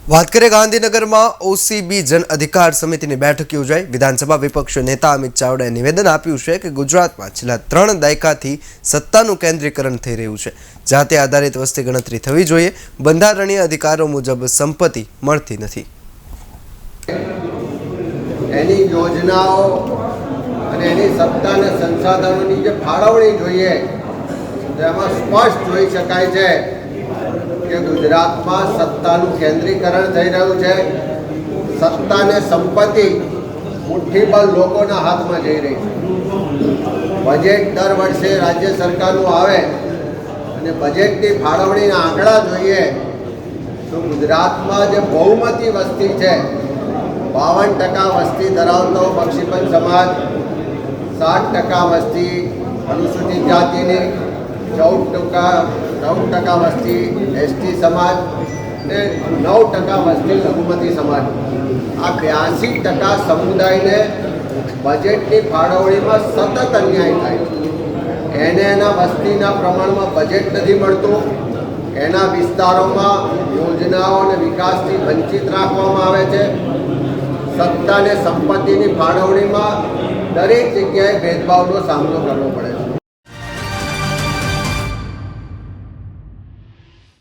વાત કરીએ ગાંધીનગરમાં ઓસીબી જન અધિકાર સમિતિની બેઠક યોજાઈ। વિધાનસભા વિપક્ષ નેતા અમિત ચાવડાએ નિવેદન આપ્યું છે કે ગુજરાતમાં છેલ્લા 3 દાયકાથી સત્તાનું કેન્દ્રીકરણ થઈ રહ્યું છે। જાતિ આધારિત વસ્તી ગણતરી થવી જોઈએ। બંધારણીય અધિકારો મુજબ સંપત્તિ મળતી નથી। એની યોજનાઓ અને એની સત્તાને સંસાધનોની જે ફાળવણી જોઈએ તેમાં સ્પષ્ટ જોઈ શકાય છે કે ગુજરાતમાં સત્તાનું કેન્દ્રીકરણ થઈ રહ્યું છે। સત્તા અને સંપત્તિ મુઠ્ઠીબંધ લોકોના હાથમાં જઈ રહી છે। બજેટ દર વર્ષે રાજ્ય સરકારનું આવે અને બજેટની ફાળવણીના આંકડા જોઈએ તો ગુજરાતમાં જે બહુમતી વસ્તી છે 52% વસ્તી ધરાવતો બક્ષીપંચ સમાજ, 60% વસ્તી અનુસૂચિત જાતિની, 14% વસ્તી એસટી સમાજ ને 9% વસ્તી લઘુમતી સમાજ। આ 82% સમુદાયને બજેટની ફાળવણીમાં સતત અન્યાય થાય છે। એને એના વસ્તીના પ્રમાણમાં બજેટ નથી મળતું। એના વિસ્તારોમાં યોજનાઓ અને વિકાસથી વંચિત રાખવામાં આવે છે। સત્તા અને સંપત્તિની ફાળવણીમાં દરેક જગ્યાએ ભેદભાવનો સામનો કરવો પડે છે।